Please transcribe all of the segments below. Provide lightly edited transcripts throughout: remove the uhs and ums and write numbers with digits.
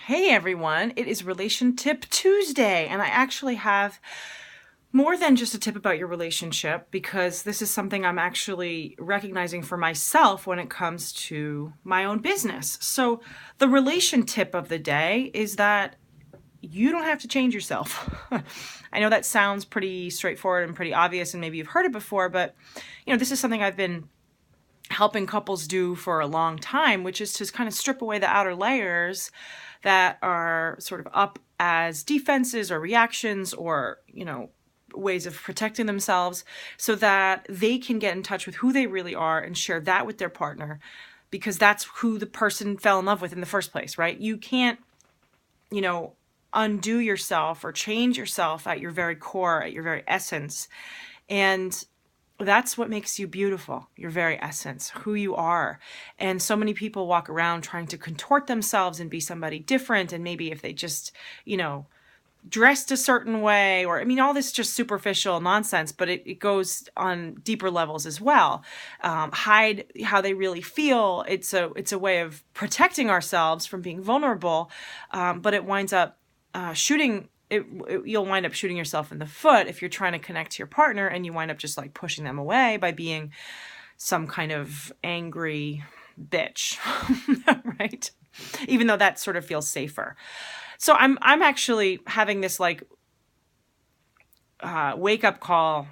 Hey everyone, it is Relation Tip Tuesday, and I actually have more than just a tip about your relationship because this is something I'm actually recognizing for myself when it comes to my own business. So, the relation tip of the day is that you don't have to change yourself. I know that sounds pretty straightforward and pretty obvious, and maybe you've heard it before, but this is something I've been helping couples do for a long time, which is to kind of strip away the outer layers that are sort of up as defenses or reactions or, ways of protecting themselves so that they can get in touch with who they really are and share that with their partner because that's who the person fell in love with in the first place, right? You can't, undo yourself or change yourself at your very core, at your very essence. And that's what makes you beautiful, your very essence, who you are. And so many people walk around trying to contort themselves and be somebody different. And maybe if they just, dressed a certain way, or all this just superficial nonsense, but it goes on deeper levels as well. Hide how they really feel. It's a way of protecting ourselves from being vulnerable, but it winds up you'll wind up shooting yourself in the foot if you're trying to connect to your partner and you wind up just like pushing them away by being some kind of angry bitch, right? Even though that sort of feels safer. So I'm actually having this like wake up call,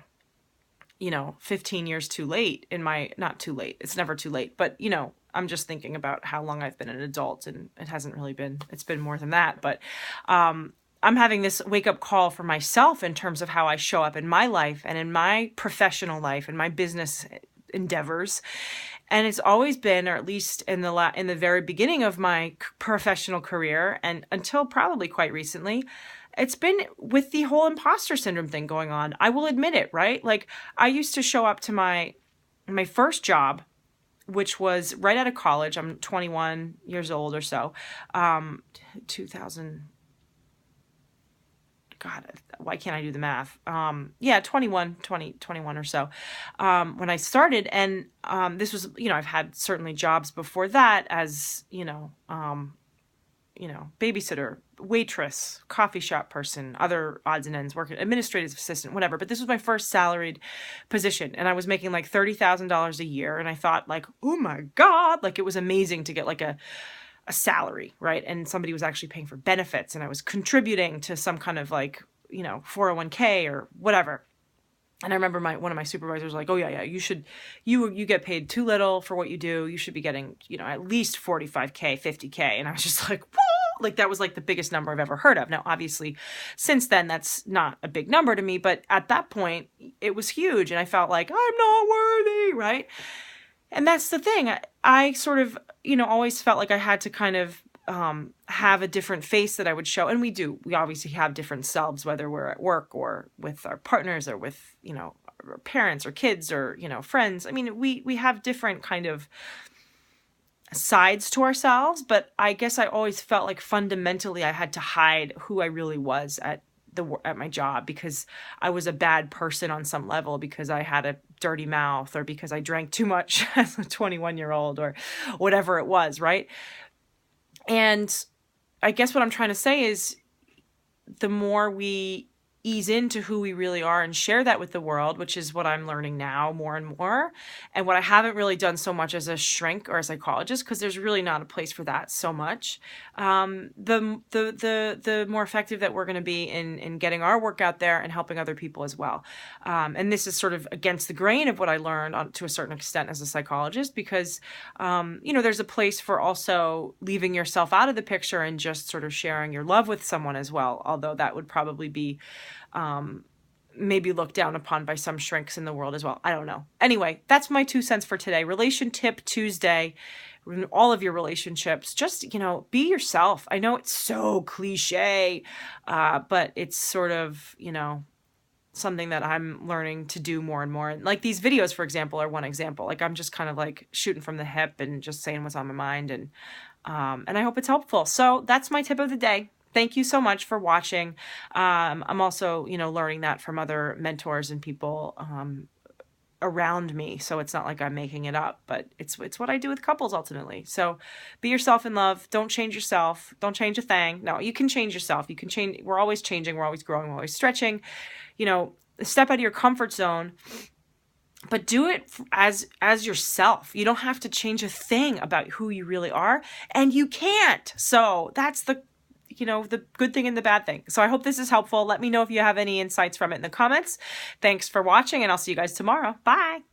15 years too late not too late. It's never too late, but I'm just thinking about how long I've been an adult and it's been more than that. But I'm having this wake up call for myself in terms of how I show up in my life and in my professional life and my business endeavors. And it's always been, or at least in the very beginning of my professional career and until probably quite recently, it's been with the whole imposter syndrome thing going on. I will admit it, right? Like I used to show up to my first job, which was right out of college. I'm 21 years old or so. 2000 God, why can't I do the math? 21 or so, when I started. And, this was, I've had certainly jobs before that as, babysitter, waitress, coffee shop person, other odds and ends, working administrative assistant, whatever. But this was my first salaried position. And I was making like $30,000 a year. And I thought like, oh my God, like it was amazing to get like a salary, right? And somebody was actually paying for benefits and I was contributing to some kind of like, 401k or whatever. And I remember one of my supervisors was like, oh yeah, you get paid too little for what you do. You should be getting, at least 45k, 50k. And I was just like, whoa! Like that was like the biggest number I've ever heard of. Now, obviously since then, that's not a big number to me, but at that point it was huge. And I felt like I'm not worthy, right? And that's the thing. I sort of, always felt like I had to kind of have a different face that I would show. And we do. We obviously have different selves, whether we're at work or with our partners or with, our parents or kids or, friends. We have different kind of sides to ourselves. But I guess I always felt like fundamentally I had to hide who I really was at my job because I was a bad person on some level because I had a dirty mouth or because I drank too much as a 21-year-old or whatever it was, right? And I guess what I'm trying to say is the more we ease into who we really are and share that with the world, which is what I'm learning now more and more. And what I haven't really done so much as a shrink or a psychologist, because there's really not a place for that so much. The more effective that we're going to be in getting our work out there and helping other people as well. And this is sort of against the grain of what I learned to a certain extent as a psychologist, because, there's a place for also leaving yourself out of the picture and just sort of sharing your love with someone as well. Although that would probably be maybe looked down upon by some shrinks in the world as well. I don't know. Anyway, that's my 2 cents for today. Relation Tip Tuesday. In all of your relationships, just, be yourself. I know it's so cliche, but it's sort of, something that I'm learning to do more and more. And like these videos, for example, are one example. Like I'm just kind of like shooting from the hip and just saying what's on my mind. And I hope it's helpful. So that's my tip of the day. Thank you so much for watching. I'm also, learning that from other mentors and people around me, so it's not like I'm making it up, but it's what I do with couples ultimately. So be yourself in love. Don't change yourself. Don't change a thing. No, you can change yourself. You can change. We're always changing. We're always growing. We're always stretching. Step out of your comfort zone, but do it as yourself. You don't have to change a thing about who you really are, and you can't. So that's the good thing and the bad thing. So I hope this is helpful. Let me know if you have any insights from it in the comments. Thanks for watching, and I'll see you guys tomorrow. Bye.